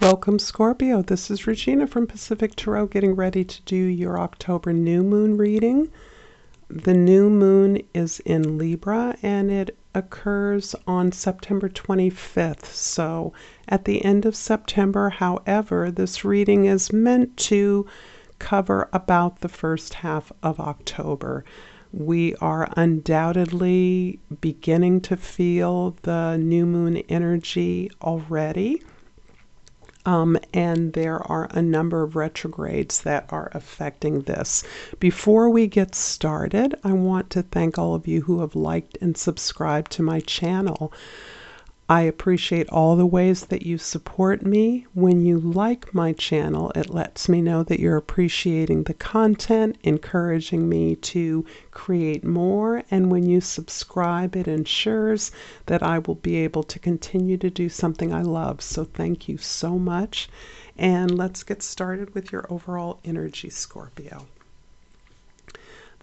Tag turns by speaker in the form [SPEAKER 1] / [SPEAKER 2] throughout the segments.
[SPEAKER 1] Welcome, Scorpio. This is Regina from Pacific Tarot, getting ready to do your October new moon reading. The new moon is in Libra, and it occurs on September 25th. So at the end of September, however, this reading is meant to cover about the first half of October. We are undoubtedly beginning to feel the new moon energy already. And there are a number of retrogrades that are affecting this. Before we get started, I want to thank all of you who have liked and subscribed to my channel. I appreciate all the ways that you support me. When you like my channel, it lets me know that you're appreciating the content, encouraging me to create more. And when you subscribe, it ensures that I will be able to continue to do something I love. So thank you so much. And let's get started with your overall energy, Scorpio.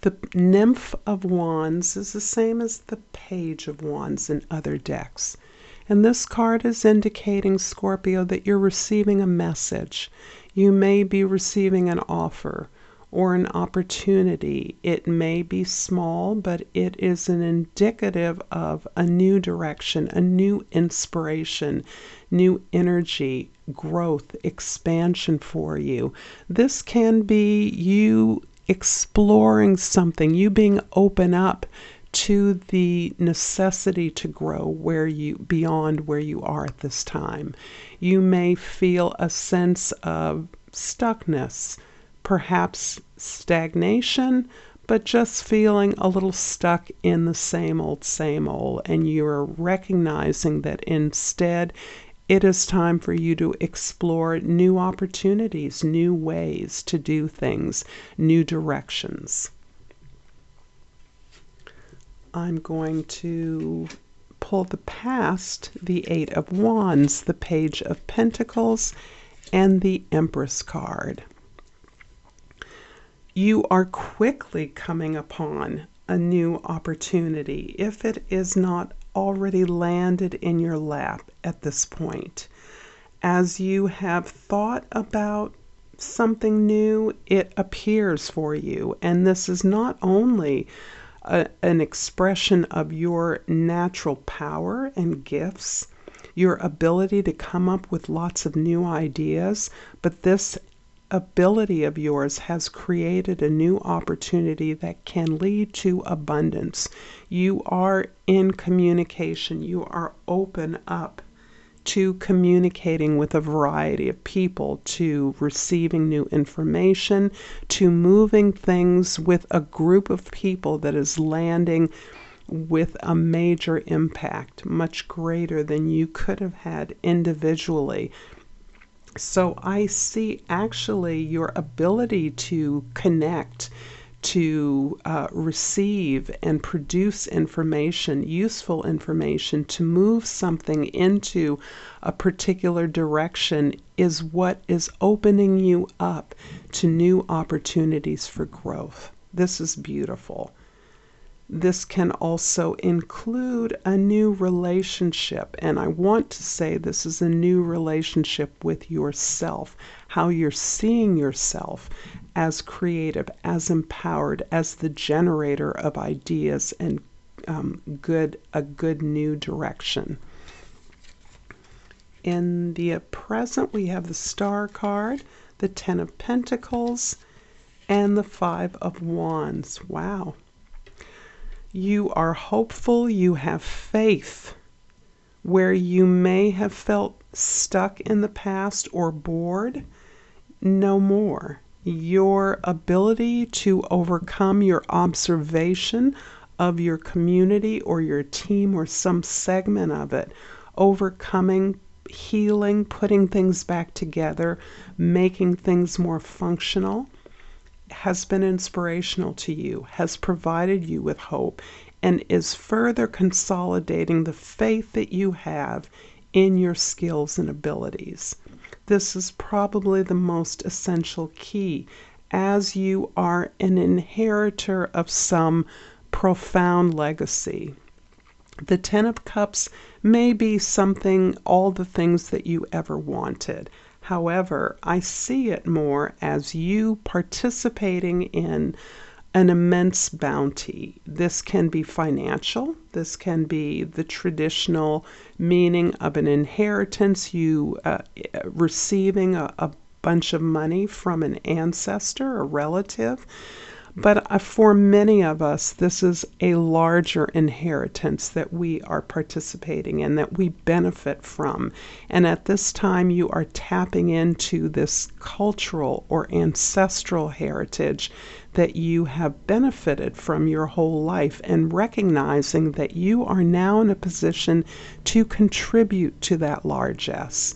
[SPEAKER 1] The Nymph of Wands is the same as the Page of Wands in other decks. And this card is indicating, Scorpio, that you're receiving a message. You may be receiving an offer or an opportunity. It may be small, but it is an indicative of a new direction, a new inspiration, new energy, growth, expansion for you. This can be you exploring something, you being open up to the necessity to grow beyond where you are at this time. You may feel a sense of stuckness, perhaps stagnation, but just feeling a little stuck in the same old, and you're recognizing that instead it is time for you to explore new opportunities, new ways to do things, new directions. I'm going to pull the past, the Eight of Wands, the Page of Pentacles, and the Empress card. You are quickly coming upon a new opportunity, if it is not already landed in your lap at this point. As you have thought about something new, it appears for you, and this is not only an expression of your natural power and gifts, your ability to come up with lots of new ideas, but this ability of yours has created a new opportunity that can lead to abundance. You are in communication. You are open up to communicating with a variety of people, to receiving new information, to moving things with a group of people that is landing with a major impact, much greater than you could have had individually. So I see actually your ability to connect, to receive and produce information, useful information, to move something into a particular direction is what is opening you up to new opportunities for growth. This is beautiful. This can also include a new relationship, and I want to say this is a new relationship with yourself, how you're seeing yourself as creative, as empowered, as the generator of ideas and a good new direction. In the present, we have the Star card, the Ten of Pentacles, and the Five of Wands. Wow. You are hopeful, you have faith. Where you may have felt stuck in the past or bored, no more. Your ability to overcome your observation of your community or your team or some segment of it, overcoming, healing, putting things back together, making things more functional, has been inspirational to you, has provided you with hope, and is further consolidating the faith that you have in your skills and abilities. This is probably the most essential key, as you are an inheritor of some profound legacy. The Ten of Cups may be something, all the things that you ever wanted. However, I see it more as you participating in an immense bounty. This can be financial. This can be the traditional meaning of an inheritance, you receiving a bunch of money from an ancestor, a relative. But for many of us, this is a larger inheritance that we are participating in, that we benefit from. And at this time, you are tapping into this cultural or ancestral heritage that you have benefited from your whole life, and recognizing that you are now in a position to contribute to that largesse,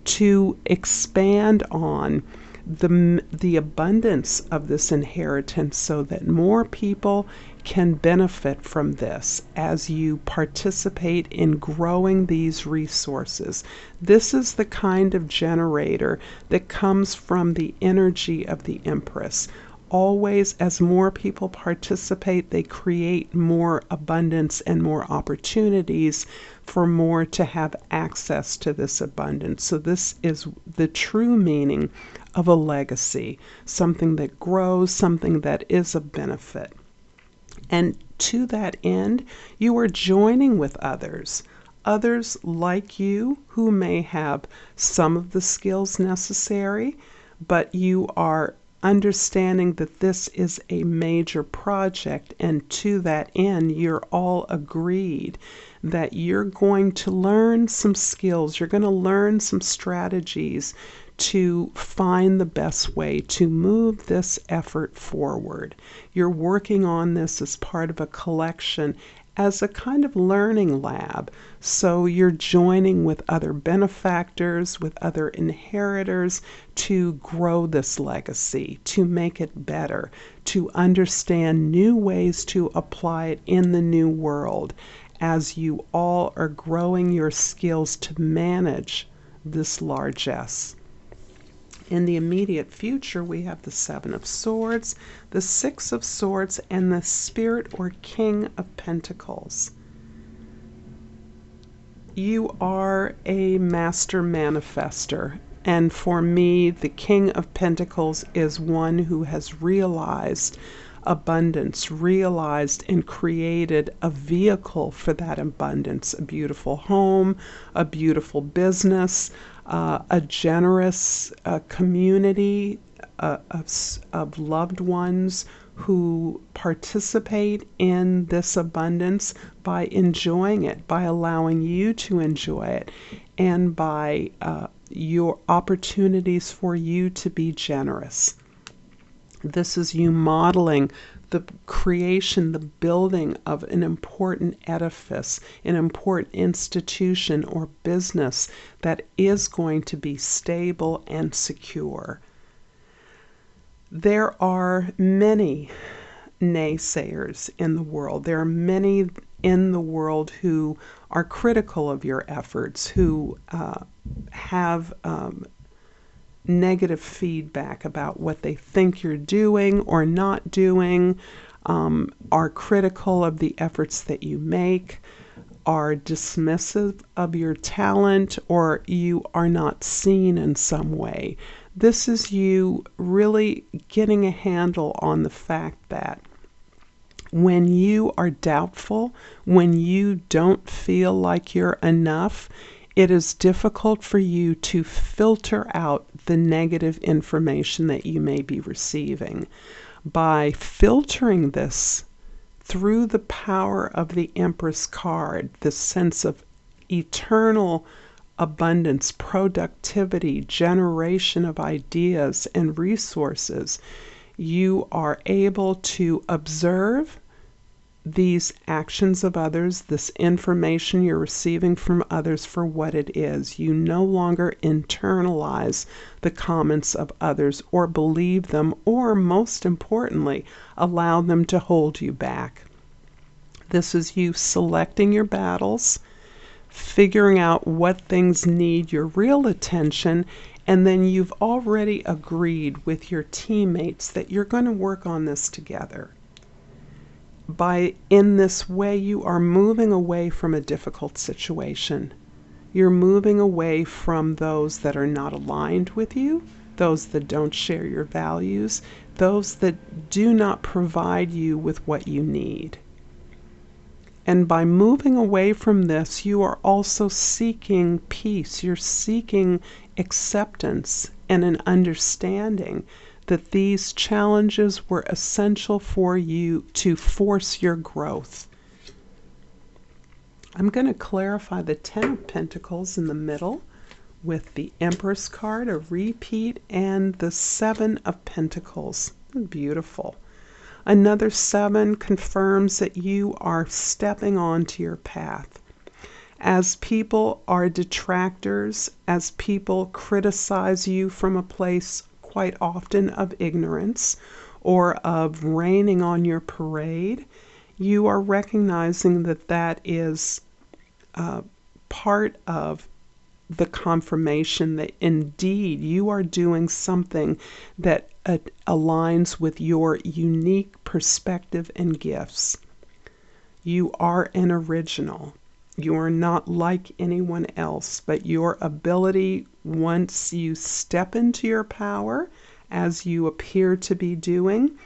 [SPEAKER 1] to expand on the abundance of this inheritance so that more people can benefit from this as you participate in growing these resources. This is the kind of generator that comes from the energy of the Empress. Always, as more people participate, they create more abundance and more opportunities for more to have access to this abundance. So this is the true meaning of a legacy, something that grows, something that is of benefit. And to that end, you are joining with others like you who may have some of the skills necessary, but you are understanding that this is a major project, and to that end, you're all agreed that you're going to learn some skills, you're going to learn some strategies to find the best way to move this effort forward. You're working on this as part of a collection, as a kind of learning lab. So you're joining with other benefactors, with other inheritors to grow this legacy, to make it better, to understand new ways to apply it in the new world, as you all are growing your skills to manage this largesse. In the immediate future, we have the Seven of Swords, the Six of Swords, and the Spirit or King of Pentacles. You are a master manifester, and for me, the King of Pentacles is one who has realized abundance, realized and created a vehicle for that abundance, a beautiful home, a beautiful business, a generous community of loved ones who participate in this abundance by enjoying it, by allowing you to enjoy it, and by your opportunities for you to be generous. This is you modeling the creation, the building of an important edifice, an important institution or business that is going to be stable and secure. There are many naysayers in the world. There are many in the world who are critical of your efforts, who have negative feedback about what they think you're doing or not doing, are critical of the efforts that you make, are dismissive of your talent, or you are not seen in some way. This is you really getting a handle on the fact that when you are doubtful, when you don't feel like you're enough, it is difficult for you to filter out the negative information that you may be receiving. By filtering this through the power of the Empress card, the sense of eternal abundance, productivity, generation of ideas and resources, you are able to observe these actions of others, this information you're receiving from others for what it is. You no longer internalize the comments of others or believe them, or most importantly, allow them to hold you back. This is you selecting your battles, figuring out what things need your real attention, and then you've already agreed with your teammates that you're going to work on this together. In this way, you are moving away from a difficult situation. You're moving away from those that are not aligned with you, those that don't share your values, those that do not provide you with what you need. And by moving away from this, you are also seeking peace. You're seeking acceptance and an understanding that these challenges were essential for you to force your growth. I'm going to clarify the Ten of Pentacles in the middle with the Empress card, a repeat, and the Seven of Pentacles. Beautiful. Another 7 confirms that you are stepping onto your path. As people are detractors, as people criticize you from a place quite often of ignorance or of raining on your parade, you are recognizing that that is part of the confirmation that indeed you are doing something that aligns with your unique perspective and gifts. You are an original. You are not like anyone else, but your ability, once you step into your power, as you appear to be doing,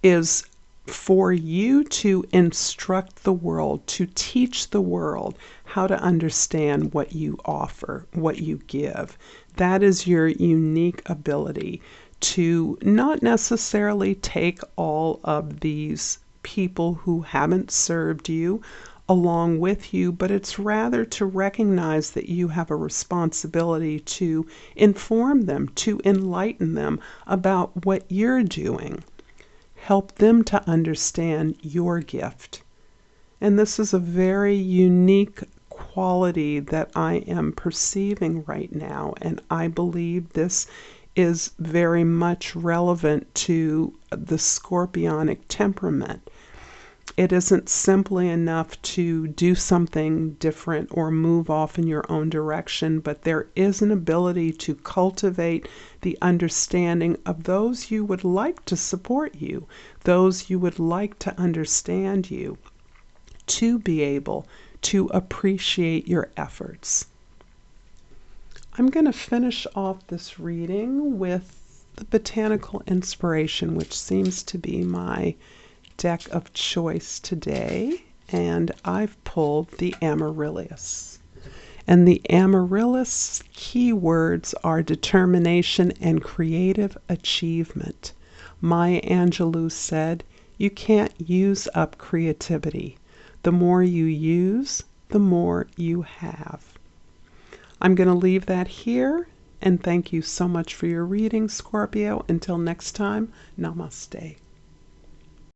[SPEAKER 1] is for you to instruct the world, to teach the world how to understand what you offer, what you give. That is your unique ability to not necessarily take all of these people who haven't served you along with you, but it's rather to recognize that you have a responsibility to inform them, to enlighten them about what you're doing. Help them to understand your gift. And this is a very unique quality that I am perceiving right now, and I believe this is very much relevant to the Scorpionic temperament. It isn't simply enough to do something different or move off in your own direction, but there is an ability to cultivate the understanding of those you would like to support you, those you would like to understand you, to be able to appreciate your efforts. I'm going to finish off this reading with the Botanical Inspiration, which seems to be my deck of choice today, and I've pulled the Amaryllis. And the Amaryllis keywords are determination and creative achievement. Maya Angelou said, "You can't use up creativity. The more you use, the more you have." I'm going to leave that here, and thank you so much for your reading, Scorpio. Until next time, namaste.